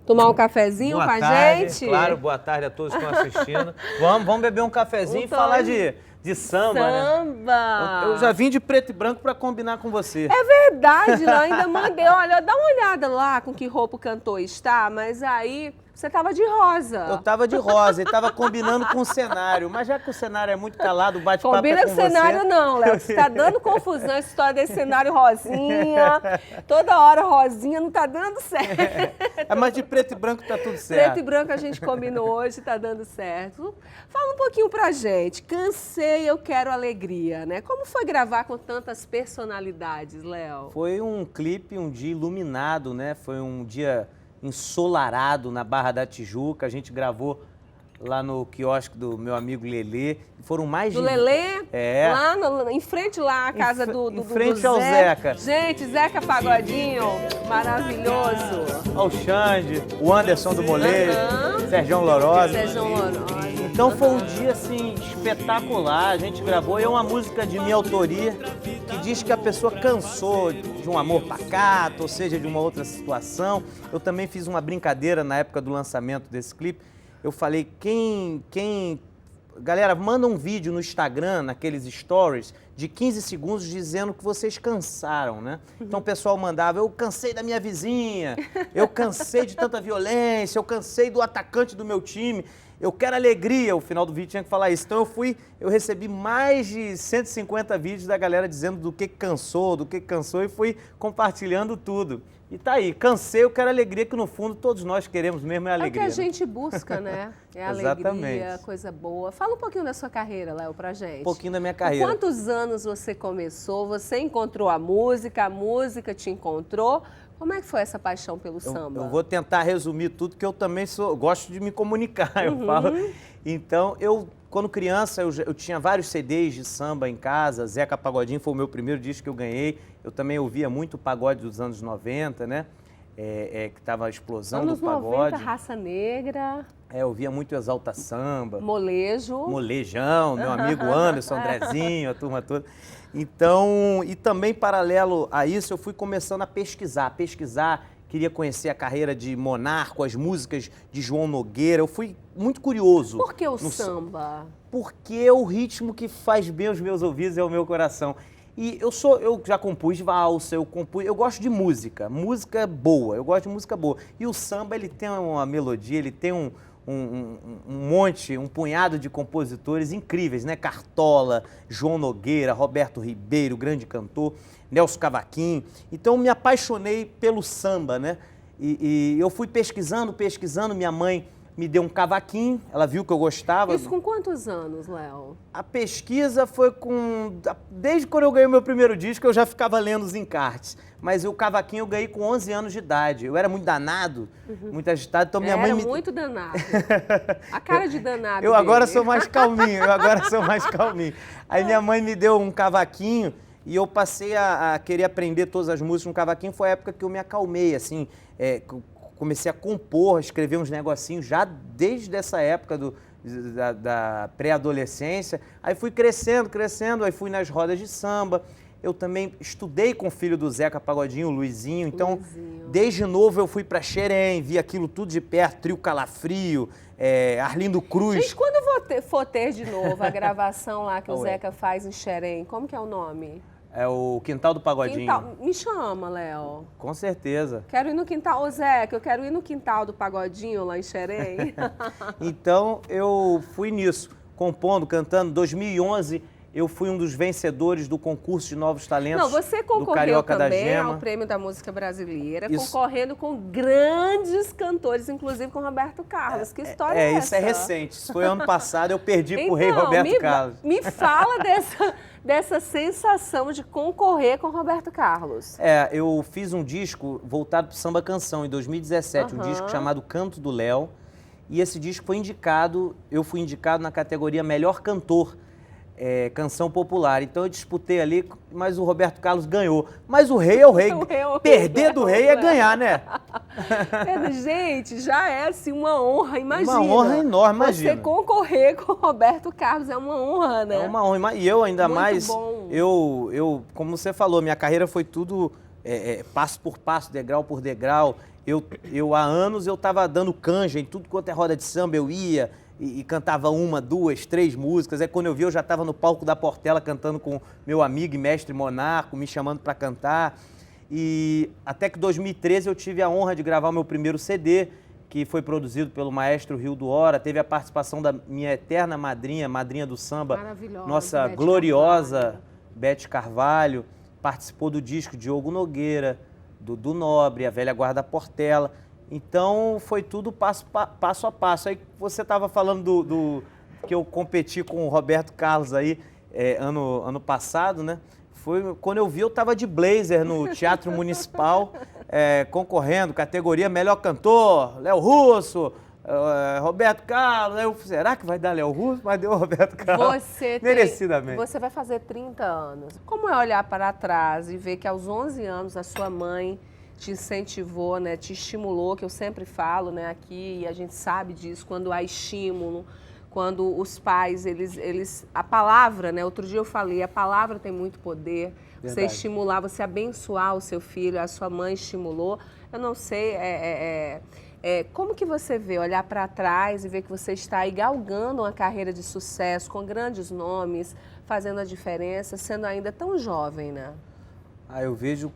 Tomar um cafezinho boa com a tarde, gente? Claro, boa tarde a todos que estão assistindo. Vamos beber um cafezinho e falar de samba, né? Eu já vim de preto e branco para combinar com você. É verdade, eu ainda mandei. Olha, dá uma olhada lá com que roupa o cantor está, mas aí você estava de rosa. Eu estava de rosa e estava combinando com o cenário, mas já que o cenário é muito calado, o bate-papo é com você. Combina com cenário não, Léo, você está dando confusão essa história desse cenário rosinha, toda hora rosinha, não está dando certo. Mas de preto e branco está tudo certo. Preto e branco a gente combinou hoje, está dando certo. Fala um pouquinho pra gente, cansei, eu quero alegria, né? Como foi gravar com tantas personalidades, Léo? Foi um clipe, um dia iluminado, né? Foi um dia ensolarado na Barra da Tijuca, a gente gravou lá no quiosque do meu amigo Lelê. Foram mais do de... Lelê? É. Lá em frente lá, a casa em frente ao Zeca. Gente, Zeca Pagodinho, maravilhoso. Ao Xande, o Anderson do Molejo, Sergião Lorosa. Então foi um dia assim espetacular, a gente gravou. É uma música de minha autoria que diz que a pessoa cansou de um amor pacato, ou seja, de uma outra situação. Eu também fiz uma brincadeira na época do lançamento desse clipe. Eu falei, galera, manda um vídeo no Instagram, naqueles stories, de 15 segundos dizendo que vocês cansaram, né? Então o pessoal mandava, eu cansei da minha vizinha, eu cansei de tanta violência, eu cansei do atacante do meu time. eu quero alegria, o final do vídeo tinha que falar isso. Então eu recebi mais de 150 vídeos da galera dizendo do que cansou, e fui compartilhando tudo. E tá aí, cansei, eu quero alegria, que no fundo todos nós queremos mesmo é alegria. É o que a gente busca, né? É alegria, Exatamente. coisa boa. Fala um pouquinho da sua carreira, Léo, pra gente. Um pouquinho da minha carreira. Com quantos anos você começou? Você encontrou a música te encontrou. Como é que foi essa paixão pelo samba? Eu vou tentar resumir tudo, que eu também gosto de me comunicar, eu falo. Então, quando criança, eu tinha vários CDs de samba em casa. Zeca Pagodinho foi o meu primeiro disco que eu ganhei. Eu também ouvia muito o pagode dos anos 90, né? Que estava a explosão do pagode. Anos 90, Raça Negra. Eu ouvia muito Exalta Samba. Molejo. Molejão, meu amigo Anderson, Andrezinho, a turma toda. Então, e também paralelo a isso, eu fui começando a pesquisar, queria conhecer a carreira de Monarco, as músicas de João Nogueira. Eu fui muito curioso. Por que o samba? Porque é o ritmo que faz bem aos meus ouvidos e ao meu coração. E eu já compus valsa, eu gosto de música boa, eu gosto de música boa. E o samba, ele tem uma melodia, ele tem um punhado de compositores incríveis, né? Cartola, João Nogueira, Roberto Ribeiro, grande cantor, Nelson Cavaquinho. Então, me apaixonei pelo samba, né? E eu fui pesquisando, minha mãe me deu um cavaquinho, ela viu que eu gostava. Isso com quantos anos, Léo? A pesquisa foi desde quando eu ganhei o meu primeiro disco, eu já ficava lendo os encartes. Mas o cavaquinho eu ganhei com 11 anos de idade. Eu era muito danado, muito agitado, então minha mãe me... muito danado. A cara de danado Eu agora sou mais calminho, Aí minha mãe me deu um cavaquinho e eu passei a querer aprender todas as músicas no cavaquinho. Foi a época que eu me acalmei, assim, comecei a compor, a escrever uns negocinhos já desde essa época da pré-adolescência. Aí fui crescendo, aí fui nas rodas de samba. Eu também estudei com o filho do Zeca Pagodinho, o Luizinho. Então, desde novo eu fui para Xerém, vi aquilo tudo de perto, Trio Calafrio, Arlindo Cruz. Gente, quando for ter de novo a gravação lá que o Zeca faz em Xerém, como que é o nome? É o Quintal do Pagodinho. Me chama, Léo. Com certeza. Quero ir no quintal. Ô, Zeca, eu quero ir no Quintal do Pagodinho lá em Xerém. Então, eu fui nisso, compondo, cantando. Em 2011, eu fui um dos vencedores do concurso de Novos Talentos. Não, você concorreu também ao Prêmio da Música Brasileira, concorrendo com grandes cantores, inclusive com Roberto Carlos. Que história é essa? Isso é recente. Isso foi ano passado, eu perdi pro rei Roberto Carlos. Me fala dessa sensação de concorrer com Roberto Carlos. Eu fiz um disco voltado para samba canção em 2017, um disco chamado Canto do Léo. E esse disco eu fui indicado na categoria Melhor Cantor. Canção popular. Então eu disputei ali, mas o Roberto Carlos ganhou. Mas o rei é o rei. Perder do rei é ganhar, né? Gente, já é assim uma honra, imagina. Uma honra enorme, imagina. Você concorrer com o Roberto Carlos é uma honra, né? É uma honra. E eu ainda muito mais, bom. eu, como você falou, minha carreira foi tudo passo por passo, degrau por degrau. Há anos eu estava dando canja em tudo quanto é roda de samba, eu ia e cantava 1, 2, 3 músicas. Aí quando eu vi, eu já estava no palco da Portela cantando com meu amigo e mestre Monarco, me chamando para cantar. E até que em 2013 eu tive a honra de gravar o meu primeiro CD, que foi produzido pelo maestro Rio do Hora. Teve a participação da minha eterna madrinha do samba, nossa gloriosa Beth Carvalho. Participou do disco Diogo Nogueira, Dudu Nobre, a velha guarda Portela. Então, foi tudo passo a passo. Aí você estava falando do que eu competi com o Roberto Carlos aí ano passado, né? Foi quando eu vi, eu estava de blazer no Teatro Municipal, concorrendo, categoria Melhor Cantor, Léo Russo, Roberto Carlos. Será que vai dar Léo Russo? Mas deu Roberto Carlos, merecidamente. Você vai fazer 30 anos. Como é olhar para trás e ver que aos 11 anos a sua mãe te incentivou, né, te estimulou, que eu sempre falo, né, aqui, e a gente sabe disso, quando há estímulo, quando os pais, a palavra, né, outro dia eu falei, a palavra tem muito poder, verdade. Você estimular, você abençoar o seu filho, a sua mãe estimulou, eu não sei, como que você vê, olhar para trás e ver que você está aí galgando uma carreira de sucesso, com grandes nomes, fazendo a diferença, sendo ainda tão jovem, né? Eu vejo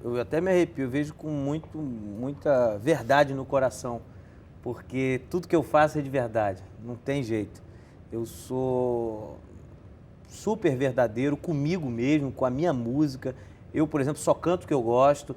eu até me arrepio, eu vejo com muita verdade no coração, porque tudo que eu faço é de verdade, não tem jeito. Eu sou super verdadeiro comigo mesmo, com a minha música. Eu, por exemplo, só canto o que eu gosto.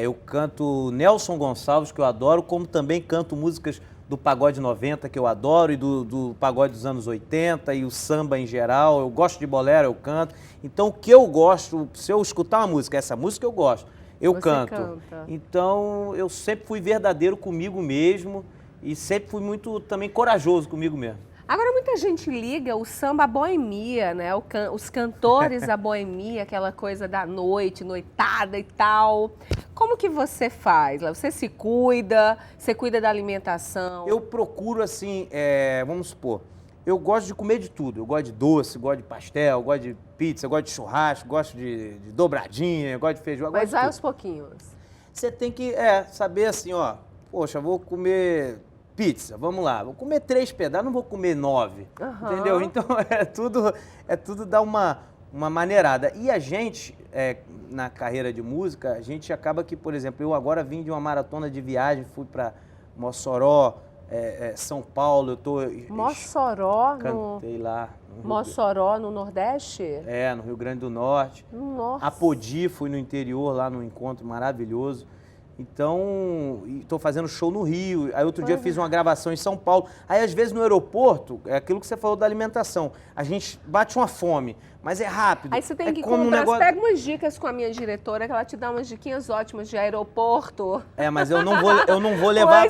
Eu canto Nelson Gonçalves, que eu adoro, como também canto músicas do pagode 90, que eu adoro, e do pagode dos anos 80, e o samba em geral. Eu gosto de bolero, eu canto. Então, o que eu gosto, se eu escutar uma música, essa música eu gosto, eu canto. Canta. Então, eu sempre fui verdadeiro comigo mesmo e sempre fui muito também corajoso comigo mesmo. Agora, muita gente liga o samba à boemia, né? Os cantores à boemia, aquela coisa da noite, noitada e tal. Como que você faz? Você se cuida? Você cuida da alimentação? Eu procuro, assim, vamos supor, eu gosto de comer de tudo. Eu gosto de doce, gosto de pastel, gosto de pizza, gosto de churrasco, gosto de dobradinha, gosto de feijoada. Mas vai aos pouquinhos. Você tem que saber assim, ó, poxa, vou comer pizza, vamos lá, vou comer 3 pedaços, não vou comer 9, entendeu? Então é tudo dar uma maneirada. E a gente, na carreira de música, a gente acaba que, por exemplo, eu agora vim de uma maratona de viagem, fui Mossoró, São Paulo, eu tô... Mossoró? Cantei lá. Mossoró, no Nordeste? No Rio Grande do Norte. Nossa. Apodi, fui no interior, lá num encontro maravilhoso. Então, estou fazendo show no Rio. Aí outro dia fiz uma gravação em São Paulo. Aí, às vezes, no aeroporto, é aquilo que você falou da alimentação. A gente bate uma fome, mas é rápido. Aí você tem que comprar, pega umas dicas com a minha diretora, que ela te dá umas diquinhas ótimas de aeroporto. Mas eu não vou levar,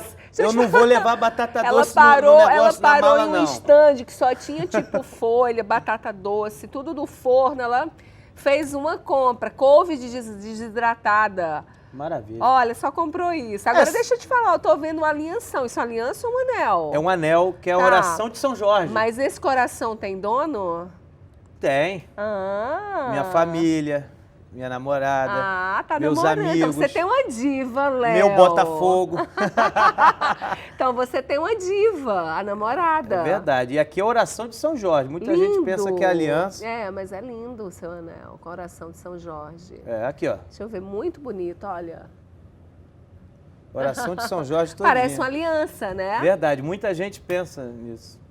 não vou levar batata doce no negócio ela parou na mala, em um stand que só tinha tipo folha, batata doce, tudo do forno. Ela fez uma compra, couve desidratada. Maravilha. Olha, só comprou isso. Agora deixa eu te falar, eu tô vendo uma alianção. Isso é aliança ou um anel? É um anel, que é a oração de São Jorge. Mas esse coração tem dono? Tem. Minha família, minha namorada, tá meus namorando. amigos. Então você tem uma diva, Léo. Meu Botafogo. Então você tem uma diva, a namorada. É verdade. E aqui é a oração de São Jorge. Muita gente pensa que é aliança. Mas é lindo o seu anel, com a oração de São Jorge. Aqui, ó. Deixa eu ver, muito bonito, olha. Oração de São Jorge todinha. Parece uma aliança, né? Verdade, muita gente pensa nisso.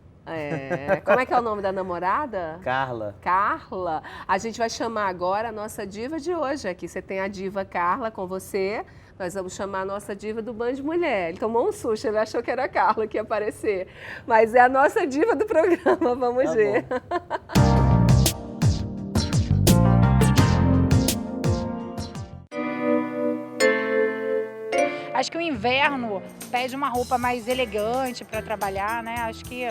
Como é que é o nome da namorada? Carla. Carla. A gente vai chamar agora a nossa diva de hoje aqui. Você tem a diva Carla com você. Nós vamos chamar a nossa diva do Band Mulher. Ele tomou um susto, ele achou que era a Carla que ia aparecer. Mas é a nossa diva do programa, vamos ver. Acho que o inverno pede uma roupa mais elegante para trabalhar, né? Acho que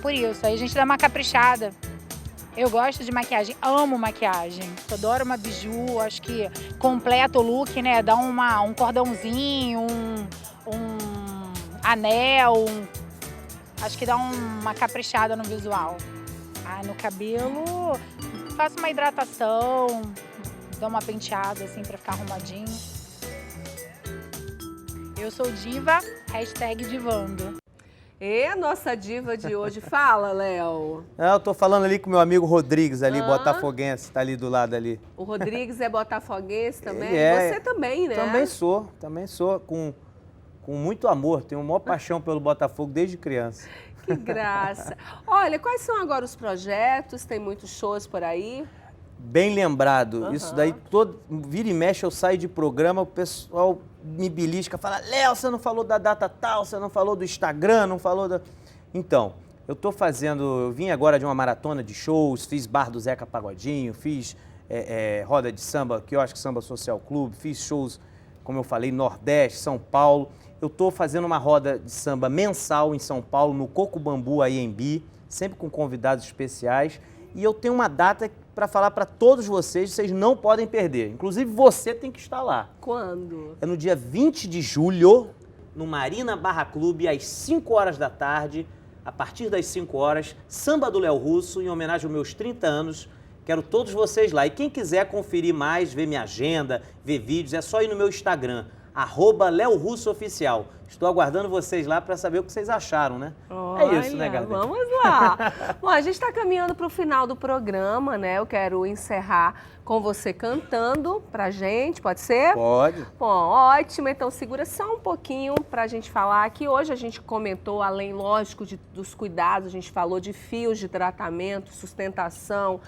por isso, aí a gente dá uma caprichada. Eu gosto de maquiagem, amo maquiagem, adoro uma biju, acho que completa o look, né? Dá um cordãozinho, um anel, acho que dá uma caprichada no visual. No cabelo, faço uma hidratação, dou uma penteada assim para ficar arrumadinho. Eu sou diva, #divando. E a nossa diva de hoje, fala, Léo. Eu tô falando ali com meu amigo Rodrigues ali, botafoguense, tá ali do lado ali. O Rodrigues é botafoguense também? Você também, né? Também sou, com muito amor, tenho a maior paixão pelo Botafogo desde criança. Que graça. Olha, quais são agora os projetos? Tem muitos shows por aí? Bem lembrado, isso daí, vira e mexe eu saio de programa, o pessoal me belisca, fala, Léo, você não falou da data tal, você não falou do Instagram, não falou da... Então, eu vim agora de uma maratona de shows, fiz bar do Zeca Pagodinho, fiz roda de samba, Quiosque Samba Social Clube, fiz shows, como eu falei, Nordeste, São Paulo. Eu tô fazendo uma roda de samba mensal em São Paulo, no Coco Bambu AMB, sempre com convidados especiais, e eu tenho uma data para falar para todos vocês não podem perder. Inclusive, você tem que estar lá. Quando? É no dia 20 de julho, no Marina Barra Clube, às 5 horas da tarde. A partir das 5 horas, samba do Léo Russo, em homenagem aos meus 30 anos. Quero todos vocês lá. E quem quiser conferir mais, ver minha agenda, ver vídeos, é só ir no meu Instagram, @LeoRussoOficial. Estou aguardando vocês lá para saber o que vocês acharam, né? Olha, é isso, né, Gabi? Vamos lá. Bom, a gente está caminhando para o final do programa, né? Eu quero encerrar com você cantando pra gente, pode ser? Pode. Bom, ótimo. Então segura só um pouquinho para a gente falar que hoje a gente comentou, além, lógico, dos cuidados, a gente falou de fios de tratamento, sustentação,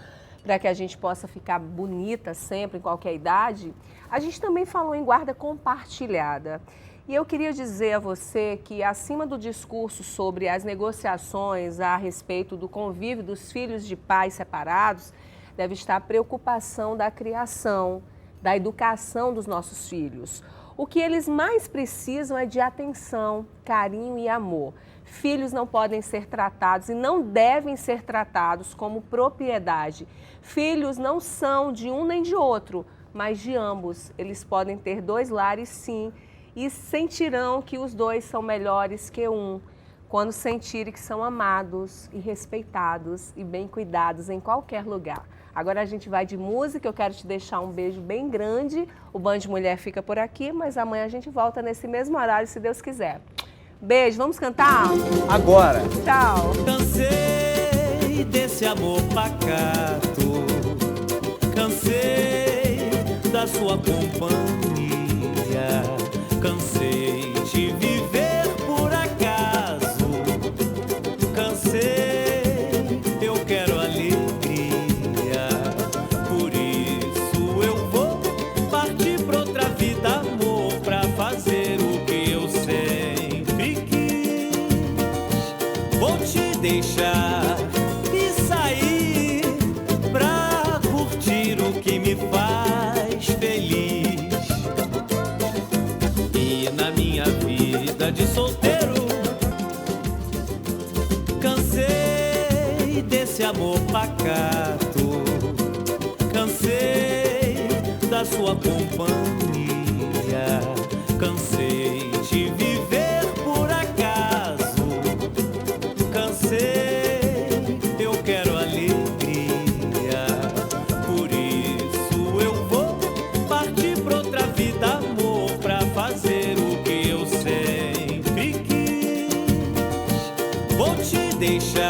para que a gente possa ficar bonita sempre, em qualquer idade. A gente também falou em guarda compartilhada. E eu queria dizer a você que, acima do discurso sobre as negociações a respeito do convívio dos filhos de pais separados, deve estar a preocupação da criação, da educação dos nossos filhos. O que eles mais precisam é de atenção, carinho e amor. Filhos não podem ser tratados e não devem ser tratados como propriedade. Filhos não são de um nem de outro, mas de ambos. Eles podem ter 2 lares, sim, e sentirão que os 2 são melhores que um, quando sentirem que são amados e respeitados e bem cuidados em qualquer lugar. Agora a gente vai de música, eu quero te deixar um beijo bem grande. O Band Mulher fica por aqui, mas amanhã a gente volta nesse mesmo horário, se Deus quiser. Beijo, vamos cantar? Agora. Tchau. Cansei desse amor pacato, cansei da sua companhia, cansei de viver por acaso, cansei, eu quero alegria, por isso eu vou partir pra outra vida, amor, pra fazer o que eu sempre quis. Vou te deixar e sair pra curtir o que me faz feliz. Na minha vida de solteiro, cansei desse amor pacato, cansei da sua companhia, cansei de viver por acaso, cansei, eu quero alegria, por isso eu vou partir pra outra vida, amor, pra fazer o que eu sempre quis. Vou te deixar